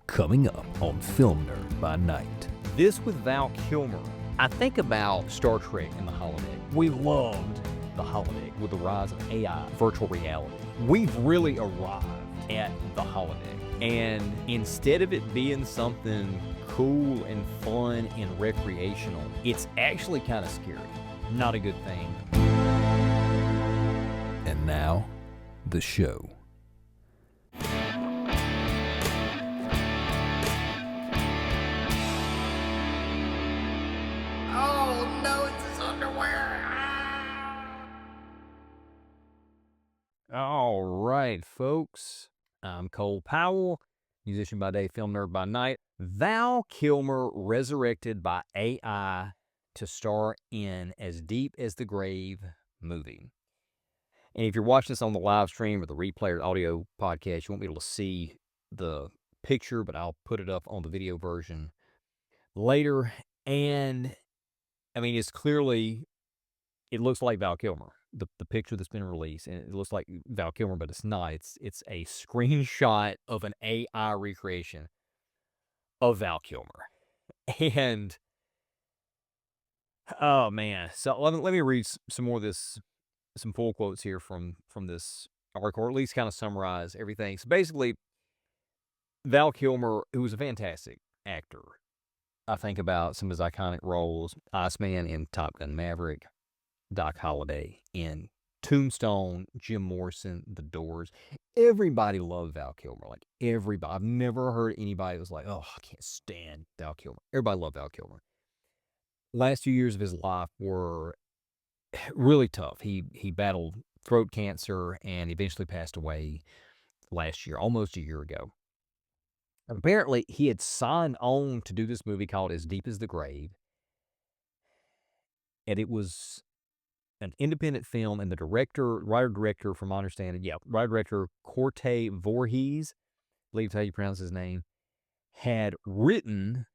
Coming up on Film Nerd by Night. This with Val Kilmer. I think about Star Trek and the Holodeck. We loved the Holodeck with the rise of AI, virtual reality. We've really arrived at the Holodeck. And instead of it being something cool and fun and recreational, it's actually kind of scary. Not a good thing. And now, the show. All right, folks. I'm Cole Powell, musician by day, film nerd by night. Val Kilmer resurrected by AI to star in As Deep as the Grave movie. And if you're watching this on the live stream or the replay or the audio podcast, you won't be able to see the picture, but I'll put it up on the video version later. And I mean, it looks like Val Kilmer. The picture that's been released, and it looks like Val Kilmer, but it's not. It's a screenshot of an AI recreation of Val Kilmer. And oh man, so let me read some more of this, some full quotes here from this article, or at least kind of summarize everything. So basically, Val Kilmer, who was a fantastic actor, I think about some of his iconic roles: Iceman in Top Gun Maverick, Doc Holliday in Tombstone, Jim Morrison, The Doors. Everybody loved Val Kilmer. Like, everybody. I've never heard anybody that was like, oh, I can't stand Val Kilmer. Everybody loved Val Kilmer. Last few years of his life were really tough. He battled throat cancer and eventually passed away last year, almost a year ago. Apparently, he had signed on to do this movie called As Deep as the Grave. And it was an independent film, and the writer-director, from my understanding, writer-director Corte Voorhees, I believe that's how you pronounce his name, had written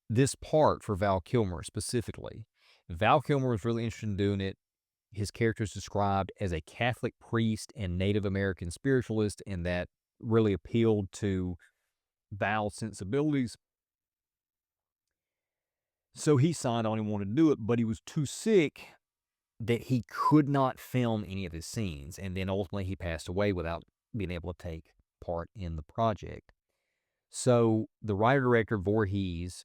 this part for Val Kilmer specifically. Val Kilmer was really interested in doing it. His character is described as a Catholic priest and Native American spiritualist, and that really appealed to Val's sensibilities. So he signed on and wanted to do it, but he was too sick that he could not film any of his scenes. And then ultimately he passed away without being able to take part in the project. So the writer-director Voorhees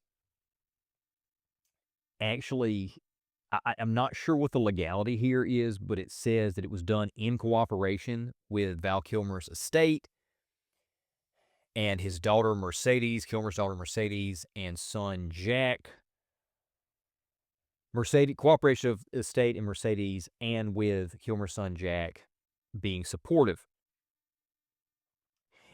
actually, I'm not sure what the legality here is, but it says that it was done in cooperation with Val Kilmer's estate and his daughter Mercedes, Kilmer's daughter Mercedes, and son Jack. Cooperation of estate and Mercedes, and with Kilmer's son Jack being supportive.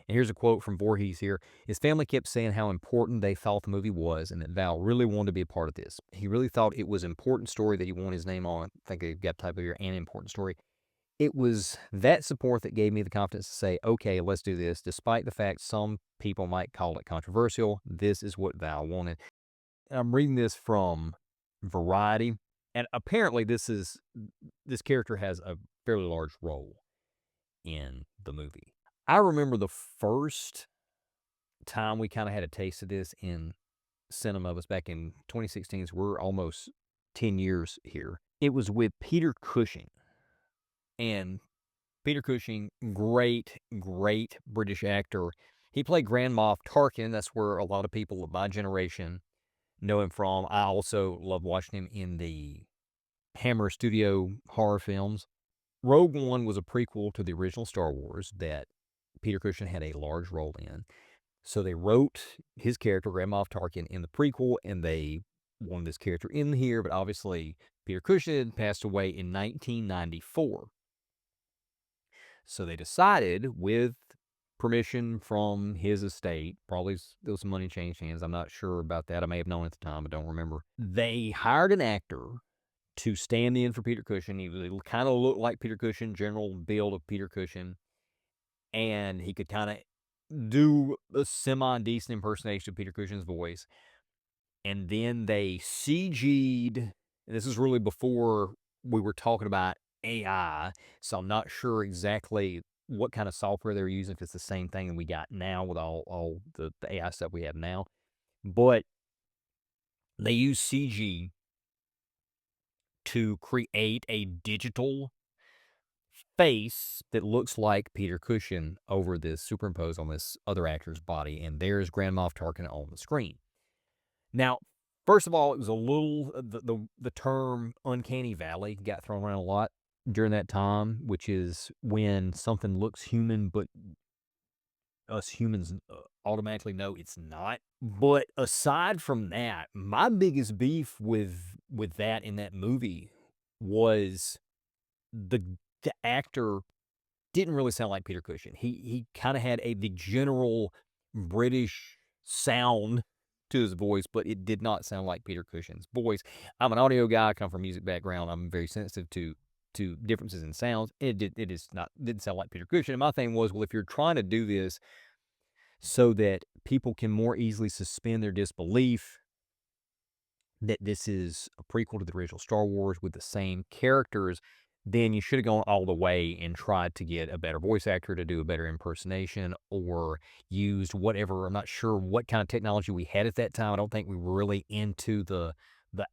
And here's a quote from Voorhees here. His family kept saying how important they thought the movie was, and that Val really wanted to be a part of this. He really thought it was an important story that he wanted his name on. I think they've got type of here, an important story. It was that support that gave me the confidence to say, okay, let's do this. Despite the fact some people might call it controversial, this is what Val wanted. And I'm reading this from Variety, and apparently this character has a fairly large role in the movie. I remember the first time we kind of had a taste of this in cinema was back in 2016. So we're almost 10 years here. It was with Peter Cushing, and Peter Cushing, great British actor. He played Grand Moff Tarkin. That's where a lot of people of my generation know him from. I also love watching him in the Hammer Studio horror films. Rogue One was a prequel to the original Star Wars that Peter Cushing had a large role in. So they wrote his character, Grand Moff Tarkin, in the prequel, and they wanted this character in here, but obviously Peter Cushing passed away in 1994. So they decided, with permission from his estate, probably there was some money changed hands, I'm not sure about that, I may have known at the time, but don't remember. They hired an actor to stand in for Peter Cushing. He kind of looked like Peter Cushing, general build of Peter Cushing, and he could kind of do a semi-decent impersonation of Peter Cushing's voice. And then they CG'd, and this is really before we were talking about AI, so I'm not sure exactly what kind of software they're using, if it's the same thing that we got now with all the AI stuff we have now. But they use CG to create a digital face that looks like Peter Cushing over this, superimposed on this other actor's body, and there's Grand Moff Tarkin on the screen. Now, first of all, it was a little, the term uncanny valley got thrown around a lot during that time, which is when something looks human, but us humans automatically know it's not. But aside from that, my biggest beef with that in that movie was the actor didn't really sound like Peter Cushing. He kind of had the general British sound to his voice, but it did not sound like Peter Cushing's voice. I'm an audio guy. I come from a music background. I'm very sensitive to differences in sounds. Didn't sound like Peter Cushing. And my thing was, well, if you're trying to do this so that people can more easily suspend their disbelief that this is a prequel to the original Star Wars with the same characters, then you should have gone all the way and tried to get a better voice actor to do a better impersonation, or used whatever. I'm not sure what kind of technology we had at that time. I don't think we were really into the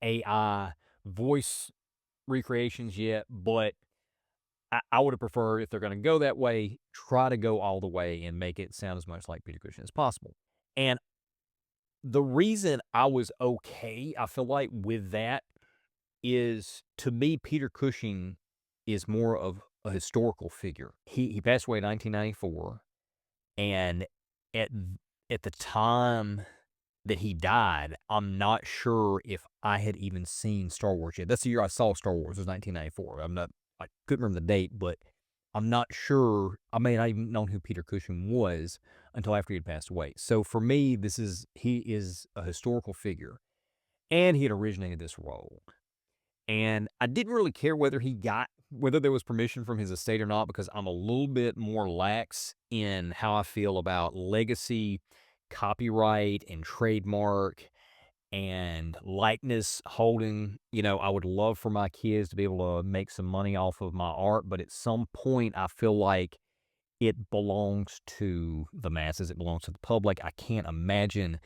AI voice recreations yet, but I would have preferred, if they're going to go that way, try to go all the way and make it sound as much like Peter Cushing as possible. And the reason I was okay, I feel like, with that is, to me, Peter Cushing is more of a historical figure. He passed away in 1994, and at the time that he died, I'm not sure if I had even seen Star Wars yet. That's the year I saw Star Wars, was 1994. I couldn't remember the date, but I'm not sure. I may not even known who Peter Cushing was until after he had passed away. So for me, he is a historical figure, and he had originated this role. And I didn't really care whether there was permission from his estate or not, because I'm a little bit more lax in how I feel about legacy, copyright, and trademark, and likeness holding. I would love for my kids to be able to make some money off of my art, but at some point I feel like it belongs to the masses. It belongs to the public. I can't imagine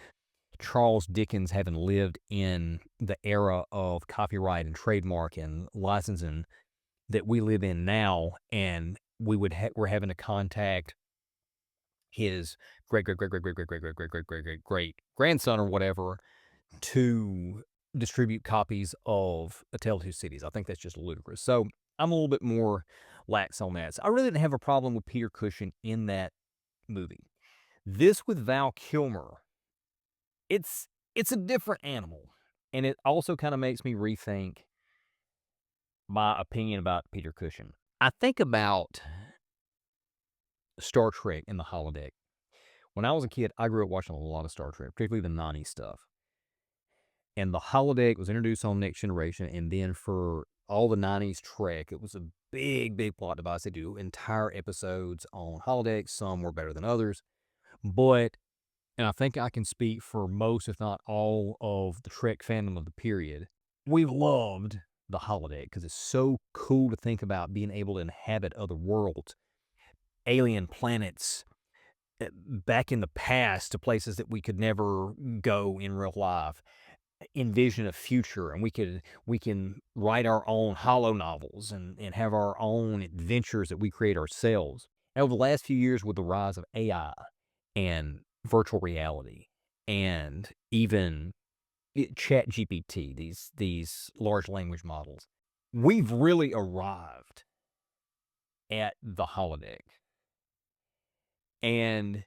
Charles Dickens having lived in the era of copyright and trademark and licensing that we live in now, and we're having to contact his great great great great great great great great great great great great great grandson or whatever to distribute copies of A Tale of Two Cities. I think that's just ludicrous. So I'm a little bit more lax on that. So I really didn't have a problem with Peter Cushing in that movie. This with Val Kilmer, it's a different animal, and it also kind of makes me rethink my opinion about Peter Cushing. I think about Star Trek and the holodeck. When I was a kid, I grew up watching a lot of Star Trek, particularly the 90s stuff. And the holodeck was introduced on Next Generation, and then for all the 90s Trek, it was a big, big plot device. They do entire episodes on holodecks. Some were better than others. But, and I think I can speak for most, if not all, of the Trek fandom of the period, we loved the holodeck because it's so cool to think about being able to inhabit other worlds, alien planets, back in the past, to places that we could never go in real life, envision a future, and we can write our own holo novels and have our own adventures that we create ourselves. And over the last few years, with the rise of AI and virtual reality, and even Chat GPT, these large language models, we've really arrived at the holodeck. And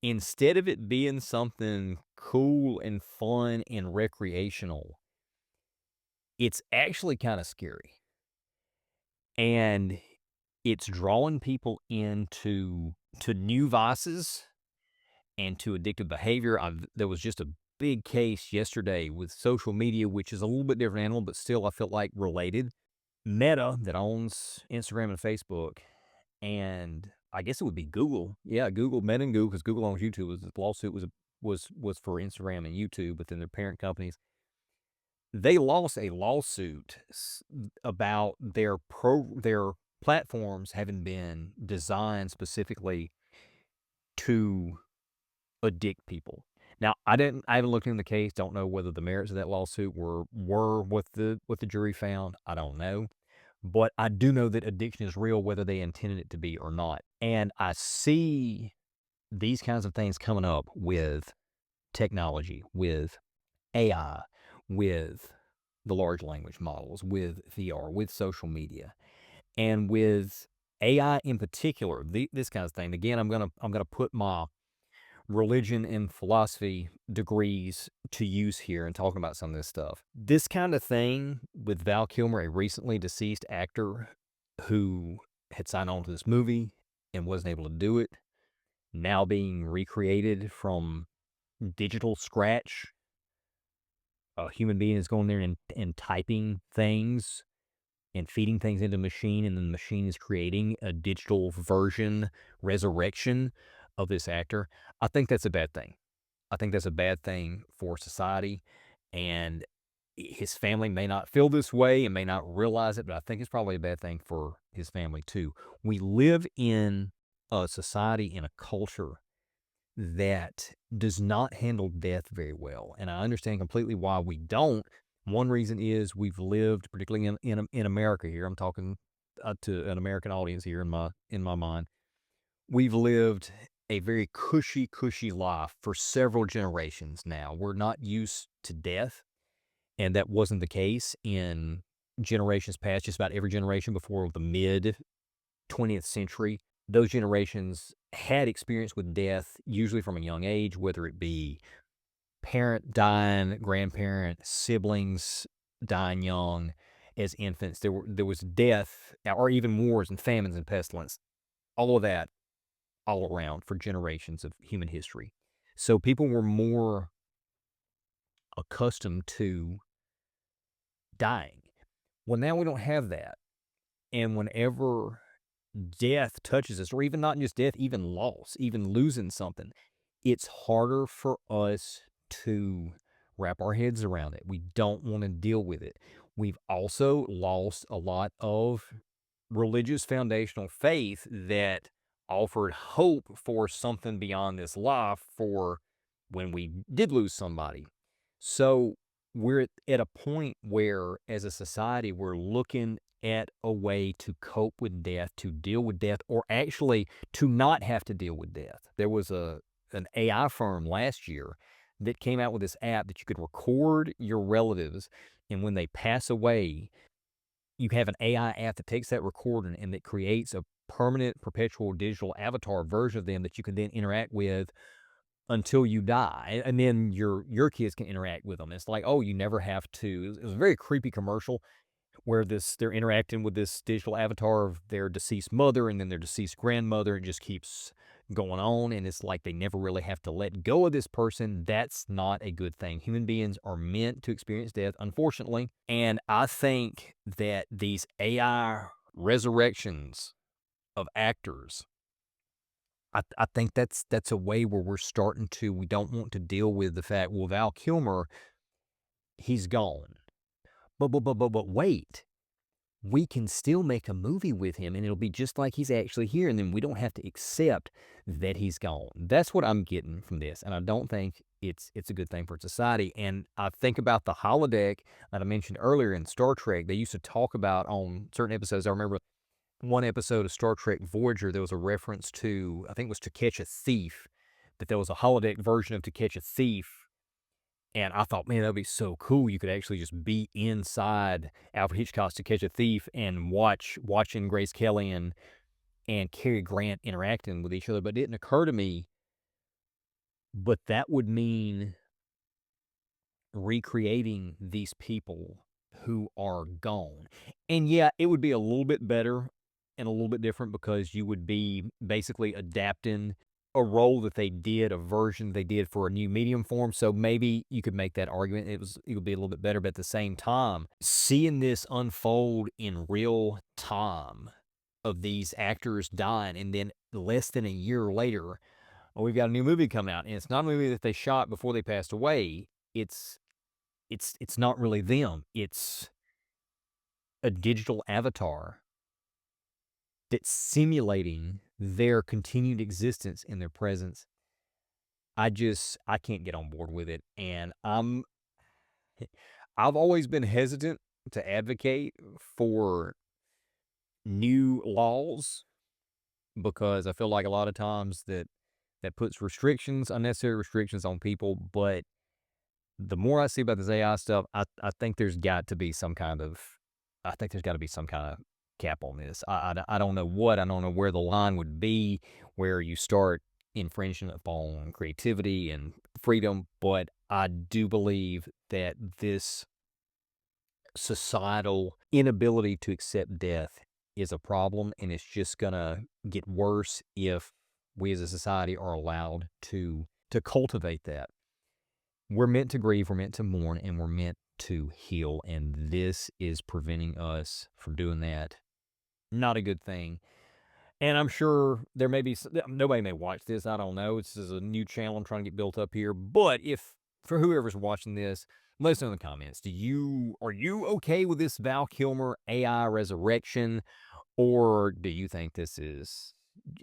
instead of it being something cool and fun and recreational, it's actually kind of scary. And it's drawing people into new vices and to addictive behavior. There was just a big case yesterday with social media, which is a little bit different animal, but still I felt like related. Meta, that owns Instagram and Facebook, and I guess it would be Google. Yeah, Google, Meta and Google, because Google owns YouTube. The lawsuit was for Instagram and YouTube, but then their parent companies. They lost a lawsuit about their platforms haven't been designed specifically to addict people. Now, I haven't looked into the case, don't know whether the merits of that lawsuit were what the jury found. I don't know. But I do know that addiction is real, whether they intended it to be or not. And I see these kinds of things coming up with technology, with AI, with the large language models, with VR, with social media, and with AI in particular. This kind of thing. Again, I'm gonna put my religion and philosophy degrees to use here and talking about some of this stuff. This kind of thing with Val Kilmer, a recently deceased actor who had signed on to this movie and wasn't able to do it, now being recreated from digital scratch. A human being is going there and typing things and feeding things into the machine, and then the machine is creating a digital version, resurrection of this actor. I think that's a bad thing. I think that's a bad thing for society, and his family may not feel this way and may not realize it, but I think it's probably a bad thing for his family too. We live in a society, in a culture that does not handle death very well, and I understand completely why we don't. One reason is we've lived, particularly in America here. I'm talking to an American audience here in my mind. We've lived a very cushy life for several generations now. We're not used to death, and that wasn't the case in generations past. Just about every generation before the mid 20th century, those generations had experience with death, usually from a young age, whether it be parent dying, grandparent, siblings dying young as infants. There was death, or even wars and famines and pestilence. All of that all around for generations of human history. So people were more accustomed to dying. Well, now we don't have that. And whenever death touches us, or even not just death, even loss, even losing something, it's harder for us to wrap our heads around it. We don't want to deal with it. We've also lost a lot of religious foundational faith that offered hope for something beyond this life for when we did lose somebody. So we're at a point where, as a society, we're looking at a way to cope with death, to deal with death, or actually to not have to deal with death. There was an AI firm last year that came out with this app that you could record your relatives, and when they pass away, you have an AI app that takes that recording and that creates a permanent, perpetual digital avatar version of them that you can then interact with until you die, and then your kids can interact with them. It's like, oh, you never have to. It was a very creepy commercial where they're interacting with this digital avatar of their deceased mother and then their deceased grandmother. It just keeps going on, and it's like they never really have to let go of this person. That's not a good thing. Human beings are meant to experience death, unfortunately, and I think that these AI resurrections of actors, I think that's a way where we don't want to deal with the fact, well, Val Kilmer, he's gone. But wait, we can still make a movie with him and it'll be just like he's actually here, and then we don't have to accept that he's gone. That's what I'm getting from this, and I don't think it's a good thing for society. And I think about the holodeck that I mentioned earlier in Star Trek. They used to talk about on certain episodes. I remember one episode of Star Trek Voyager, there was a reference to, I think it was To Catch a Thief, that there was a holodeck version of To Catch a Thief. And I thought, man, that'd be so cool. You could actually just be inside Alfred Hitchcock's To Catch a Thief and watching Grace Kelly and Cary Grant interacting with each other. But it didn't occur to me, but that would mean recreating these people who are gone. And yeah, it would be a little bit better and a little bit different because you would be basically adapting a role that they did, a version they did for a new medium form. So maybe you could make that argument. It would be a little bit better, but at the same time, seeing this unfold in real time of these actors dying, and then less than a year later, oh, we've got a new movie coming out, and it's not a movie that they shot before they passed away. It's not really them. It's a digital avatar that's simulating their continued existence in their presence. I can't get on board with it. And I've always been hesitant to advocate for new laws because I feel like a lot of times that puts unnecessary restrictions on people. But the more I see about this AI stuff, I think there's got to be some kind of cap on this. I don't know what. I don't know where the line would be, where you start infringing upon creativity and freedom. But I do believe that this societal inability to accept death is a problem, and it's just gonna get worse if we as a society are allowed to cultivate that. We're meant to grieve, we're meant to mourn, and we're meant to heal, and this is preventing us from doing that. Not a good thing. And I'm sure there may be nobody may watch this. I don't know. This is a new channel I'm trying to get built up here. But if for whoever's watching this, let us know in the comments. Are you okay with this Val Kilmer AI resurrection, or do you think this is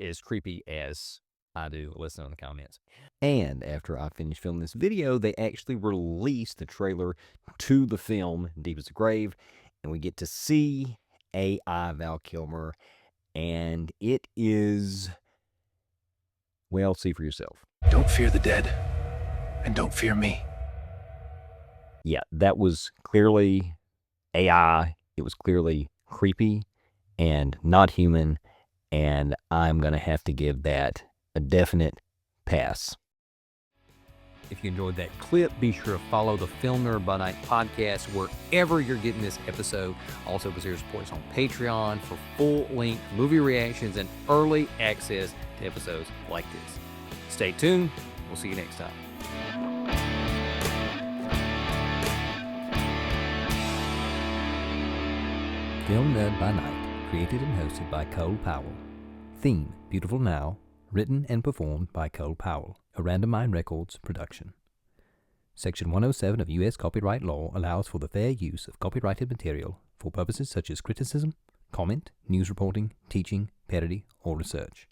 as creepy as I do? Let us know in the comments. And after I finished filming this video, they actually released the trailer to the film Deep as the Grave, and we get to see AI Val Kilmer. And it is, well, see for yourself. Don't fear the dead, and don't fear me. Yeah, that was clearly AI. It was clearly creepy and not human, and I'm going to have to give that a definite pass. If you enjoyed that clip, be sure to follow the Film Nerd by Night podcast wherever you're getting this episode. Also, consider supporting us on Patreon for full-length movie reactions and early access to episodes like this. Stay tuned. We'll see you next time. Film Nerd by Night, created and hosted by Cole Powell. Theme, Beautiful Now, written and performed by Cole Powell, a Randomine Records production. Section 107 of U.S. copyright law allows for the fair use of copyrighted material for purposes such as criticism, comment, news reporting, teaching, parody, or research.